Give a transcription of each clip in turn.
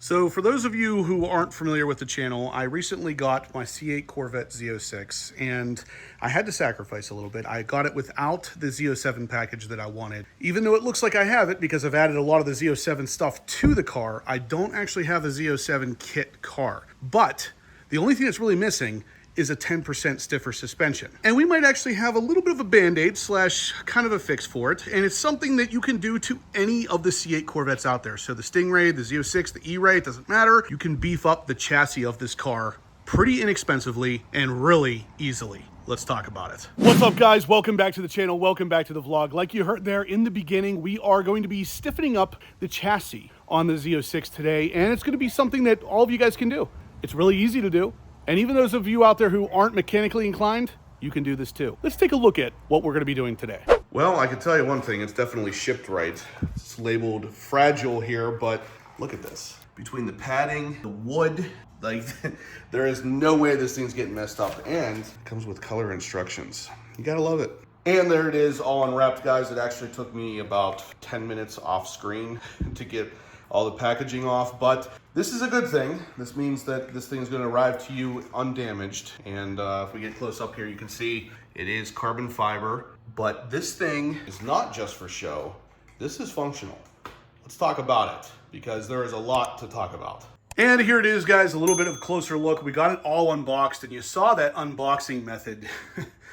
So for those of you who aren't familiar with the channel, I recently got my C8 Corvette Z06 and I had to sacrifice a little bit. I got it without the Z07 package that I wanted. Even though it looks like I have it because I've added a lot of the Z07 stuff to the car, I don't actually have a Z07 kit car. But the only thing that's really missing is a 10% stiffer suspension. And we might actually have a little bit of a band-aid slash kind of a fix for it. And it's something that you can do to any of the C8 Corvettes out there. So the Stingray, the Z06, the E-Ray, it doesn't matter. You can beef up the chassis of this car pretty inexpensively and really easily. Let's talk about it. What's up, guys? Welcome back to the channel. Welcome back to the vlog. Like you heard there in the beginning, we are going to be stiffening up the chassis on the Z06 today. And it's going to be something that all of you guys can do. It's really easy to do. And even those of you out there who aren't mechanically inclined, you can do this too. Let's take a look at what we're going to be doing today. Well, I can tell you one thing, it's definitely shipped right. It's labeled fragile here, but look at this. Between the padding, the wood, like there is no way this thing's getting messed up. And it comes with color instructions. You gotta love it. And there it is, all unwrapped, guys. It actually took me about 10 minutes off screen to get all the packaging off, but this is a good thing. This means that this thing is going to arrive to you undamaged. And if we get close up here, you can see it is carbon fiber, but this thing is not just for show. This is functional. Let's talk about it because there is a lot to talk about. And here it is, guys, a little bit of a closer look. We got it all unboxed and you saw that unboxing method.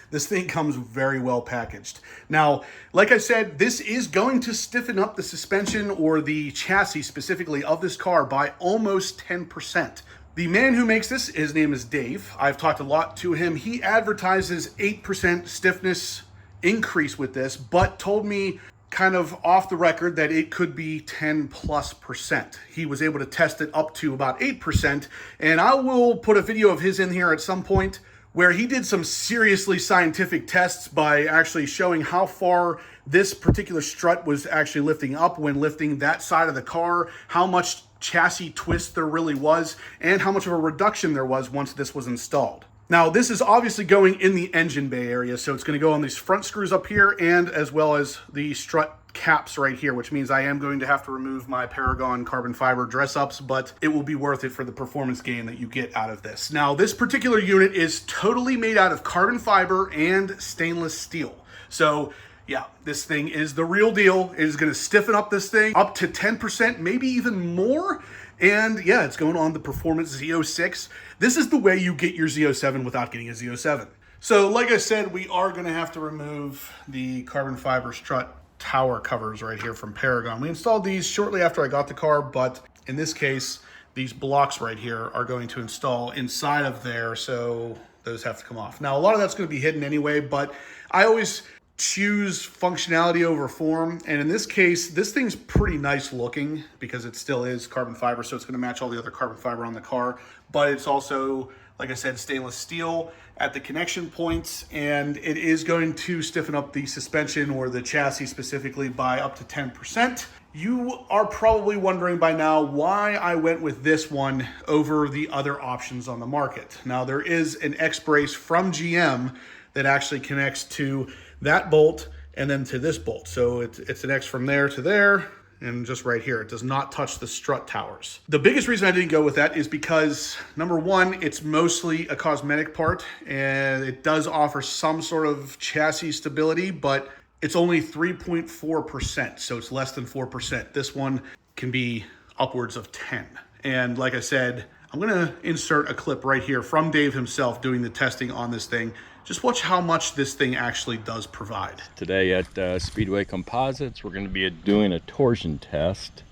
This thing comes very well packaged. Now, like I said, this is going to stiffen up the suspension or the chassis specifically of this car by almost 10%. The man who makes this, his name is Dave. I've talked a lot to him. He advertises 8% stiffness increase with this, but told me kind of off the record that it could be 10+%. He was able to test it up to about 8%, and I will put a video of his in here at some point where he did some seriously scientific tests by actually showing how far this particular strut was actually lifting up when lifting that side of the car, how much chassis twist there really was, and how much of a reduction there was once this was installed. Now, this is obviously going in the engine bay area, so it's going to go on these front screws up here and as well as the strut caps right here, which means I am going to have to remove my Paragon carbon fiber dress-ups, but it will be worth it for the performance gain that you get out of this. Now, this particular unit is totally made out of carbon fiber and stainless steel. So yeah, this thing is the real deal. It is going to stiffen up this thing up to 10%, maybe even more. And yeah, it's going on the Performance Z06. This is the way you get your Z07 without getting a Z07. So like I said, we are going to have to remove the carbon fiber strut tower covers right here from Paragon. We installed these shortly after I got the car, but in this case, these blocks right here are going to install inside of there, so those have to come off. Now, a lot of that's going to be hidden anyway, but I always choose functionality over form, and in this case, this thing's pretty nice looking because it still is carbon fiber, so it's going to match all the other carbon fiber on the car, but it's also, like I said, stainless steel at the connection points, and it is going to stiffen up the suspension or the chassis specifically by up to 10%. You are probably wondering by now why I went with this one over the other options on the market. Now, there is an X-brace from GM that actually connects to that bolt and then to this bolt. So it's an X from there to there, and just right here. It does not touch the strut towers. The biggest reason I didn't go with that is because, number one, it's mostly a cosmetic part, and it does offer some sort of chassis stability, but it's only 3.4%, so it's less than 4%. This one can be upwards of 10. And like I said, I'm gonna insert a clip right here from Dave himself doing the testing on this thing. Just watch how much this thing actually does provide. Today at Speedway Composites, we're going to be doing a torsion test.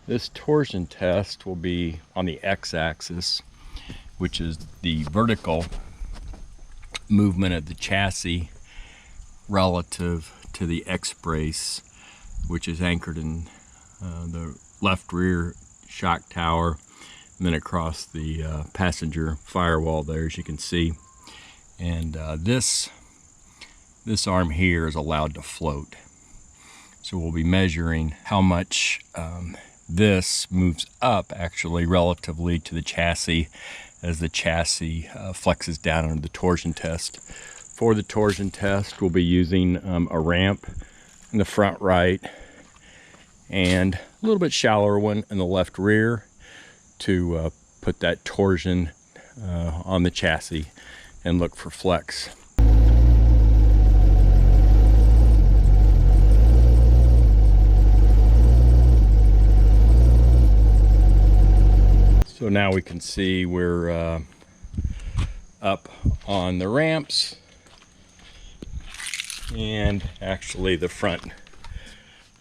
This torsion test will be on the x-axis, which is the vertical movement of the chassis relative to the X-brace, which is anchored in the left rear shock tower, and then across the passenger firewall there, as you can see. And this arm here is allowed to float. So we'll be measuring how much this moves up actually relatively to the chassis as the chassis flexes down under the torsion test. For the torsion test, we'll be using a ramp in the front right and a little bit shallower one in the left rear. to put that torsion on the chassis and look for flex. So now we can see we're up on the ramps, and actually the front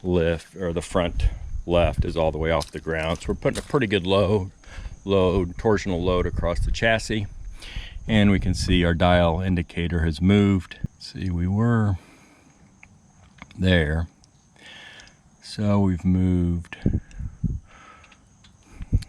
lift, or the front left, is all the way off the ground. So we're putting a pretty good load, torsional load across the chassis, and we can see our dial indicator has moved. See, we were there, so we've moved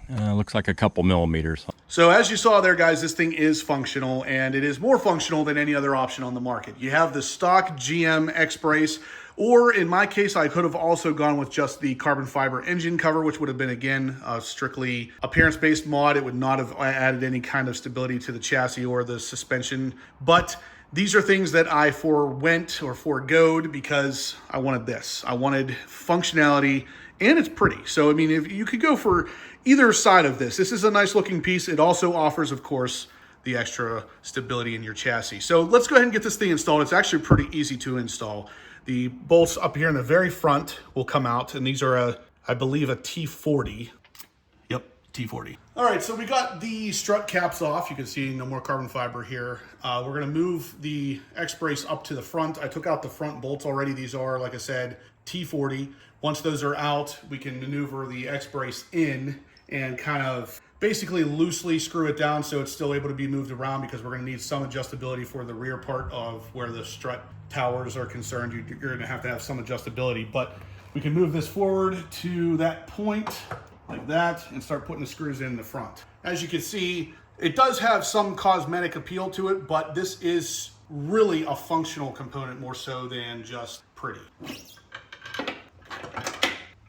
looks like a couple millimeters. So as you saw there, guys, this thing is functional, and it is more functional than any other option on the market. You have the stock GM X-Brace, or in my case, I could have also gone with just the carbon fiber engine cover, which would have been, again, a strictly appearance-based mod. It would not have added any kind of stability to the chassis or the suspension. But these are things that I foregoed because I wanted this. I wanted functionality, and it's pretty. So, I mean, if you could go for either side of this. This is a nice looking piece. It also offers, of course, the extra stability in your chassis. So let's go ahead and get this thing installed. It's actually pretty easy to install. The bolts up here in the very front will come out, and these are, I believe, a T40. Yep, T40. All right, so we got the strut caps off. You can see no more carbon fiber here. We're gonna move the X-Brace up to the front. I took out the front bolts already. These are, like I said, T40. Once those are out, we can maneuver the X-Brace in and kind of basically loosely screw it down so it's still able to be moved around, because we're going to need some adjustability for the rear part of where the strut towers are concerned. You're going to have some adjustability, but we can move this forward to that point like that and start putting the screws in the front. As you can see, it does have some cosmetic appeal to it, but this is really a functional component more so than just pretty.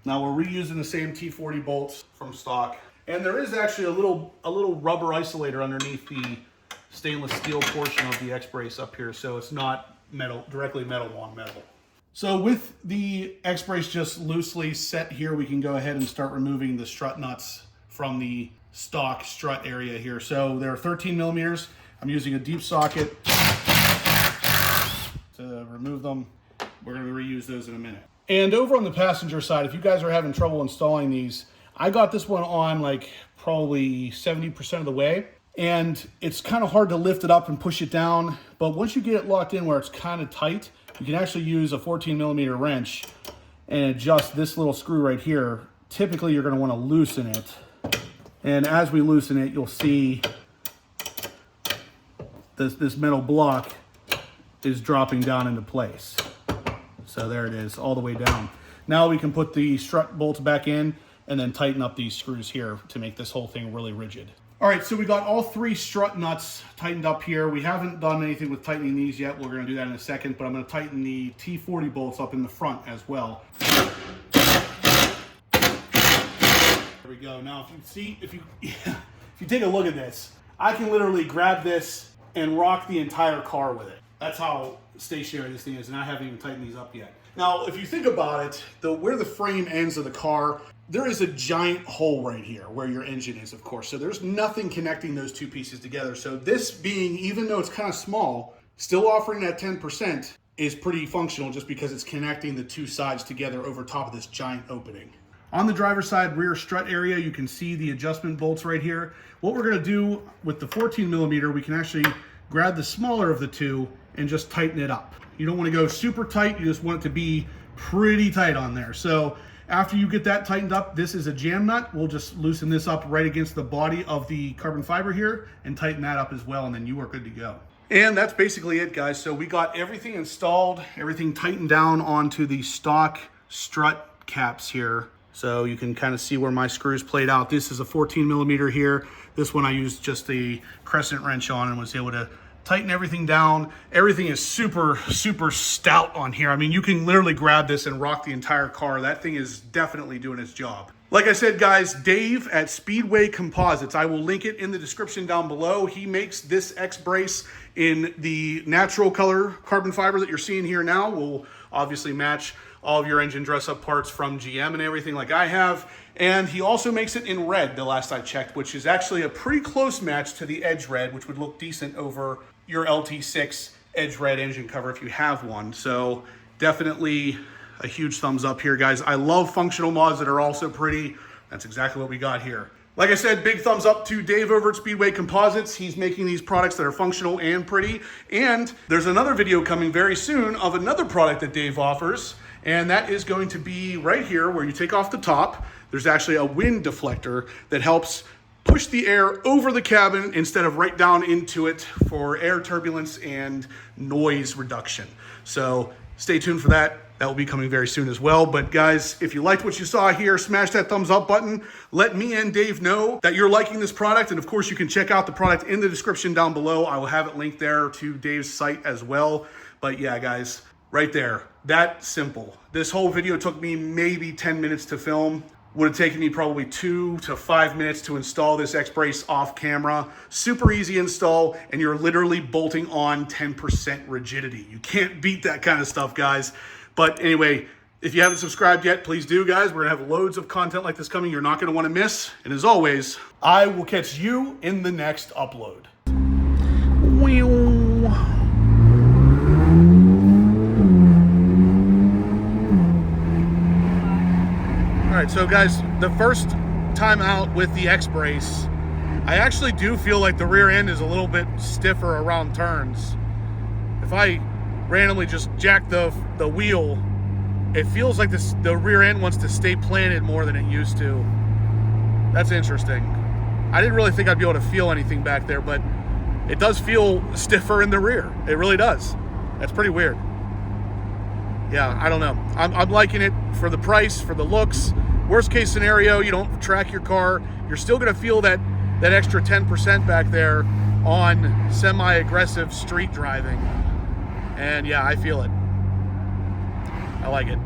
Now we're reusing the same T40 bolts from stock, and there is actually a little rubber isolator underneath the stainless steel portion of the X-Brace up here, so it's not directly metal on metal. So with the X-Brace just loosely set here, we can go ahead and start removing the strut nuts from the stock strut area here. So they're 13 millimeters. I'm using a deep socket to remove them. We're going to reuse those in a minute. And over on the passenger side, if you guys are having trouble installing these, I got this one on like probably 70% of the way, and it's kind of hard to lift it up and push it down. But once you get it locked in where it's kind of tight, you can actually use a 14 millimeter wrench and adjust this little screw right here. Typically, you're going to want to loosen it. And as we loosen it, you'll see this metal block is dropping down into place. So there it is, all the way down. Now we can put the strut bolts back in and then tighten up these screws here to make this whole thing really rigid. All right, so we got all three strut nuts tightened up here. We haven't done anything with tightening these yet. We're gonna do that in a second, but I'm gonna tighten the T40 bolts up in the front as well. There we go. Now, if you take a look at this, I can literally grab this and rock the entire car with it. That's how stationary this thing is, and I haven't even tightened these up yet. Now, if you think about it, where the frame ends of the car, there is a giant hole right here where your engine is, of course. So there's nothing connecting those two pieces together. So this being, even though it's kind of small, still offering that 10% is pretty functional just because it's connecting the two sides together over top of this giant opening. On the driver's side rear strut area, you can see the adjustment bolts right here. What we're gonna do with the 14 millimeter, we can actually grab the smaller of the two and just tighten it up. You don't want to go super tight, you just want it to be pretty tight on there. So after you get that tightened up, this is a jam nut. We'll just loosen this up right against the body of the carbon fiber here and tighten that up as well, and then you are good to go. And that's basically it, guys. So we got everything installed, everything tightened down onto the stock strut caps here. So you can kind of see where my screws played out. This is a 14 millimeter here. This one I used just the crescent wrench on and was able to tighten everything down. Everything is super, super stout on here. I mean, you can literally grab this and rock the entire car. That thing is definitely doing its job. Like I said, guys, Dave at Speedway Composites, I will link it in the description down below. He makes this X-Brace in the natural color carbon fiber that you're seeing here now. Will obviously match all of your engine dress-up parts from GM and everything like I have. And he also makes it in red, the last I checked, which is actually a pretty close match to the Edge Red, which would look decent over your LT6 Edge Red engine cover if you have one. So definitely a huge thumbs up here, guys. I love functional mods that are also pretty. That's exactly what we got here. Like I said, big thumbs up to Dave over at Speedway Composites. He's making these products that are functional and pretty. And there's another video coming very soon of another product that Dave offers. And that is going to be right here where you take off the top. There's actually a wind deflector that helps push the air over the cabin instead of right down into it for air turbulence and noise reduction. So stay tuned for that. That will be coming very soon as well. But guys, if you liked what you saw here, smash that thumbs up button. Let me and Dave know that you're liking this product. And of course, you can check out the product in the description down below. I will have it linked there to Dave's site as well. But yeah, guys, right there, that simple. This whole video took me maybe 10 minutes to film. Would have taken me probably 2 to 5 minutes to install this X-Brace off camera. Super easy install, and you're literally bolting on 10% rigidity. You can't beat that kind of stuff, guys. But anyway, if you haven't subscribed yet, please do, guys. We're gonna have loads of content like this coming you're not gonna wanna miss. And as always, I will catch you in the next upload. All right, so guys, the first time out with the X-Brace, I actually do feel like the rear end is a little bit stiffer around turns. If I randomly just jack the wheel, it feels like the rear end wants to stay planted more than it used to. That's interesting. I didn't really think I'd be able to feel anything back there, but it does feel stiffer in the rear. It really does. That's pretty weird. Yeah, I don't know. I'm liking it for the price, for the looks. Worst case scenario, you don't track your car. You're still gonna feel that extra 10% back there on semi-aggressive street driving. And yeah, I feel it. I like it.